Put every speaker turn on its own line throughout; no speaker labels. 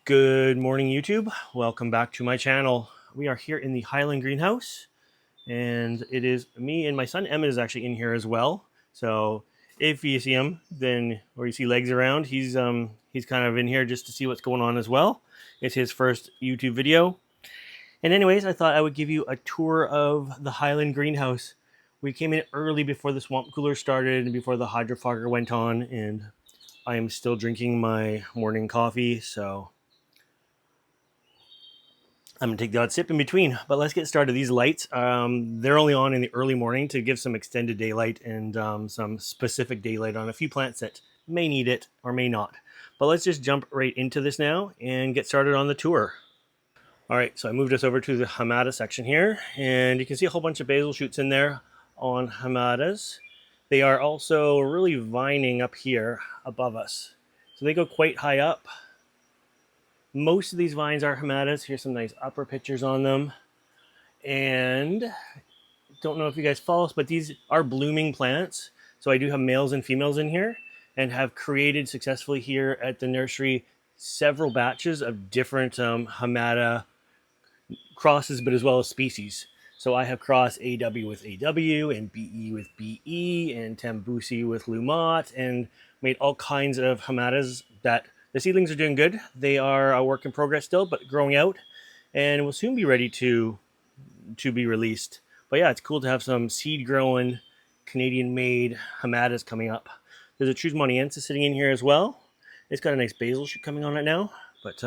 Good morning, YouTube. Welcome back to my channel. We are here in the Highland greenhouse, and it is me and my son Emmett is actually in here as well. So if you see him, then or you see legs around, he's kind of in here just to see what's going on as well. It's his first YouTube video. And anyways, I thought I would give you a tour of the Highland greenhouse. We came in early before the swamp cooler started and before the hydrofogger went on, and I am still drinking my morning coffee, so I'm going to take the odd sip in between, but let's get started. These lights, they're only on in the early morning to give some extended daylight and some specific daylight on a few plants that may need it or may not. But let's just jump right into this now and get started on the tour. All right, so I moved us over to the Hamata section here, and you can see a whole bunch of basil shoots in there on Hamatas. They are also really vining up here above us. So they go quite high up. Most of these vines are Hamatas. Here's some nice upper pictures on them. And don't know if you guys follow us, but these are blooming plants. So I do have males and females in here and have created successfully here at the nursery several batches of different Hamata crosses, but as well as species. So I have crossed AW with AW and BE with BE and Tambusi with Lumat and made all kinds of Hamatas that the seedlings are doing good. They are a work in progress still, but growing out and will soon be ready to be released. But yeah, it's cool to have some seed growing Canadian made Hamatas coming up. There's a Trusmoniensis sitting in here as well. It's got a nice basil shoot coming on it now, but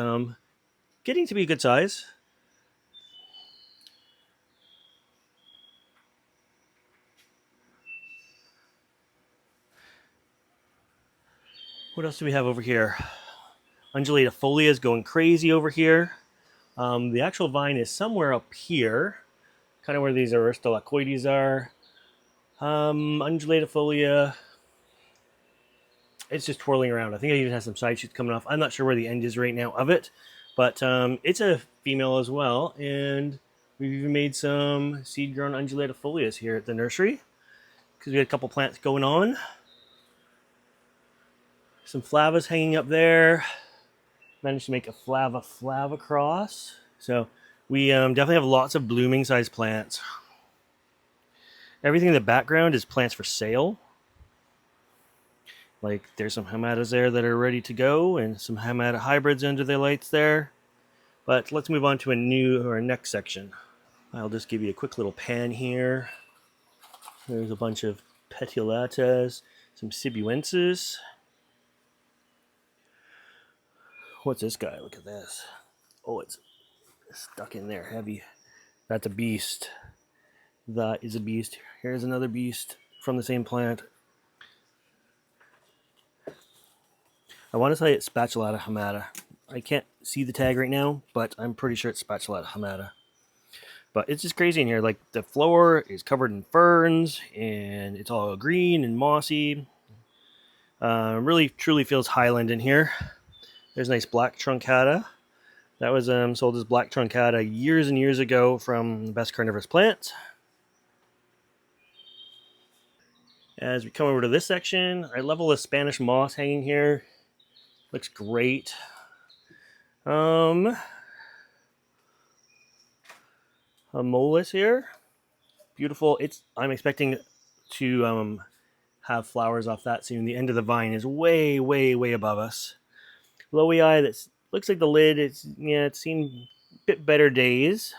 getting to be a good size. What else do we have over here? Undulata is going crazy over here. The actual vine is somewhere up here, kind of where these aristolacoides are. Undulata, it's just twirling around. I think it even has some side shoots coming off. I'm not sure where the end is right now of it, but it's a female as well, and we've even made some seed-grown undulata here at the nursery because we had a couple plants going on. Some flavas hanging up there. Managed to make a flava cross. So we definitely have lots of blooming size plants. Everything in the background is plants for sale. Like there's some Hamatas there that are ready to go and some Hamata hybrids under the lights there. But let's move on to our next section. I'll just give you a quick little pan here. There's a bunch of Petulatas, some sibuentis. What's this guy? Look at this. Oh, it's stuck in there heavy. That's a beast. That is a beast. Here's another beast from the same plant. I want to say it's Spatula Hamata. I can't see the tag right now, but I'm pretty sure it's Spatula Hamata. But it's just crazy in here. Like the floor is covered in ferns, and it's all green and mossy. Really, truly feels Highland in here. There's a nice black truncata. That was sold as black truncata years and years ago from the Best Carnivorous Plants. As we come over to this section, I level the Spanish moss hanging here. Looks great. Amolis here. Beautiful. I'm expecting to have flowers off that soon. The end of the vine is way, way, way above us. Lowii, that looks like the lid. It's seen a bit better days.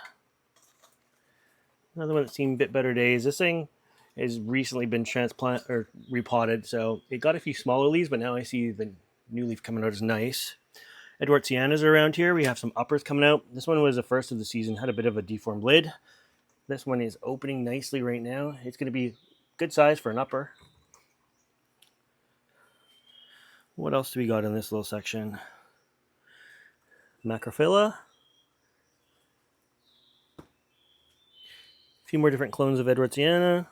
Another one that's seen a bit better days. This thing has recently been transplanted or repotted, so it got a few smaller leaves, but now I see the new leaf coming out is nice. Siennas are around here. We have some uppers coming out. This one was the first of the season, had a bit of a deformed lid. This one is opening nicely right now. It's going to be good size for an upper. What else do we got in this little section? Macrofiler. A few more different clones of Sienna.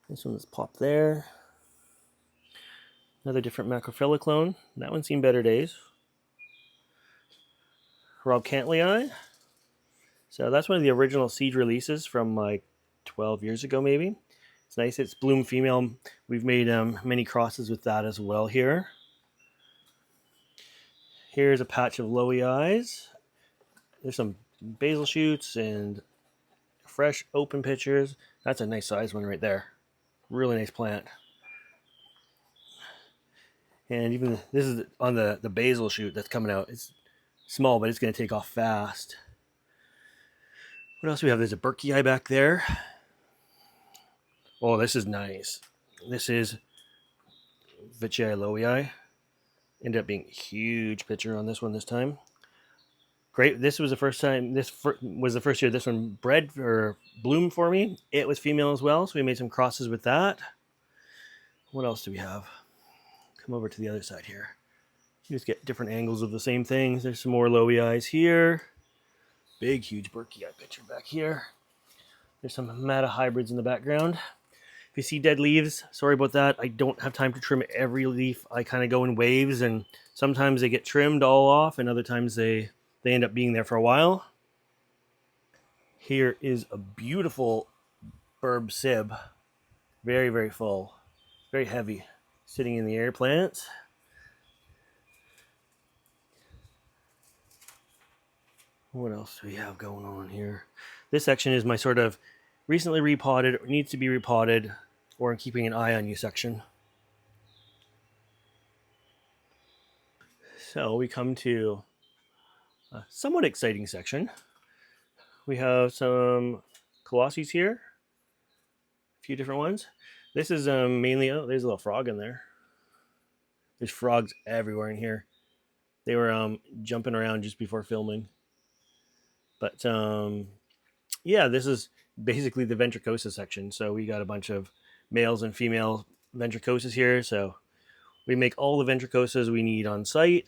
This one is popped there. Another different Macrofiler clone. That one's seen better days. Rob Cantley. So that's one of the original seed releases from like 12 years ago, maybe. It's nice. It's bloom female. We've made many crosses with that as well here. Here's a patch of lowy eyes. There's some basil shoots and fresh open pitchers. That's a nice size one right there. Really nice plant. And even this is on the basil shoot that's coming out. It's small, but it's going to take off fast. What else do we have? There's a Berkey back there. Oh, this is nice. This is Veitchii lowi. Ended up being a huge pitcher on this one this time. Great. This was the first time. This was the first year this one bred or bloomed for me. It was female as well, so we made some crosses with that. What else do we have? Come over to the other side here. You just get different angles of the same things. There's some more lowy eyes here. Big, huge Berkey pitcher back here. There's some Hamata hybrids in the background. If you see dead leaves, sorry about that. I don't have time to trim every leaf. I kind of go in waves, and sometimes they get trimmed all off, and other times they end up being there for a while. Here is a beautiful Burb Sib. Very, very full. Very heavy. Sitting in the air plants. What else do we have going on here? This section is my sort of recently repotted, or needs to be repotted, or I'm keeping an eye on you section. So we come to a somewhat exciting section. We have some Colosses here. A few different ones. This is mainly, oh, there's a little frog in there. There's frogs everywhere in here. They were jumping around just before filming. But yeah, this is basically the Ventricosa section. So we got a bunch of males and female Ventricosas here. So we make all the Ventricosas we need on site.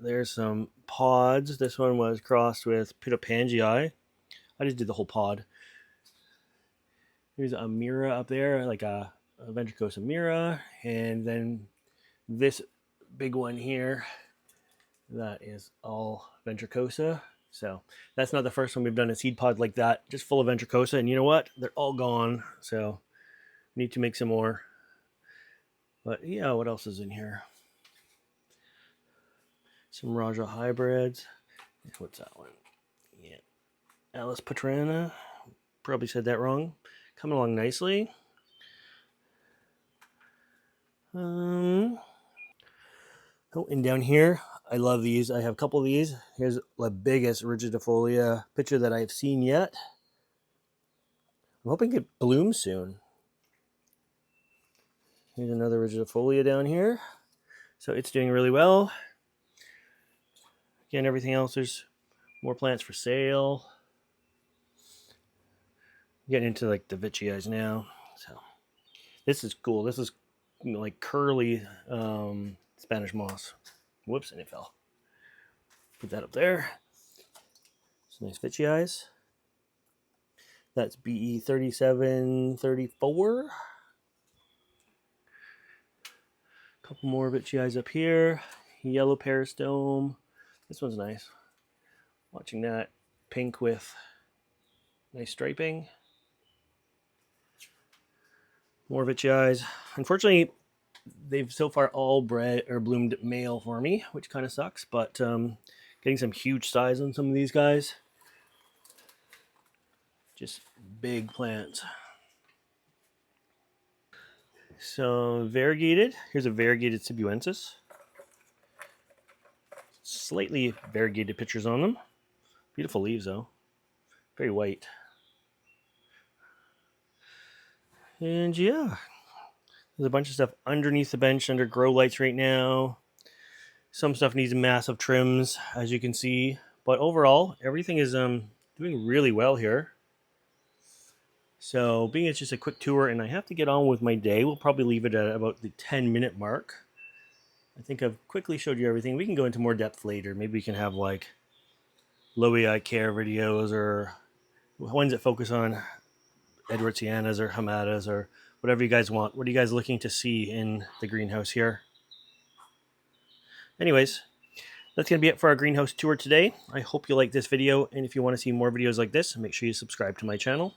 There's some pods. This one was crossed with Pitopangii. I just did the whole pod. There's a Mira up there, like a Ventricosa Mira. And then this big one here, that is all Ventricosa. So that's not the first one we've done a seed pod like that, just full of Ventricosa. And you know what? They're all gone. So we need to make some more. But yeah, what else is in here? Some Raja hybrids. What's that one? Yeah. Alice Patrana. Probably said that wrong. Coming along nicely. Oh, and down here, I love these. I have a couple of these. Here's the biggest rigidifolia pitcher that I've seen yet. I'm hoping it blooms soon. Here's another rigidifolia down here. So it's doing really well. Again, everything else, there's more plants for sale. Getting into like the Veitchii now. So this is cool. This is like curly Spanish moss. Whoops, and it fell. Put that up there. Some nice Veitchii. That's BE 3734. Couple more Veitchii up here. Yellow Paristome. This one's nice. Watching that. Pink with nice striping. More Veitchii. Unfortunately, they've so far all bred or bloomed male for me, which kind of sucks, but getting some huge size on some of these guys. Just big plants. So variegated. Here's a variegated sibuentis. Slightly variegated pictures on them. Beautiful leaves though. Very white. And yeah, there's a bunch of stuff underneath the bench under grow lights right now. Some stuff needs massive trims, as you can see. But overall, everything is doing really well here. So being it's just a quick tour and I have to get on with my day, we'll probably leave it at about the 10-minute mark. I think I've quickly showed you everything. We can go into more depth later. Maybe we can have like lowy care videos or ones that focus on Edward Siennas or Hamatas or whatever you guys want. What are you guys looking to see in the greenhouse here? Anyways, that's going to be it for our greenhouse tour today. I hope you like this video, and if you want to see more videos like this, make sure you subscribe to my channel.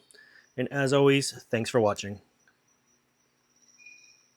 And as always, thanks for watching.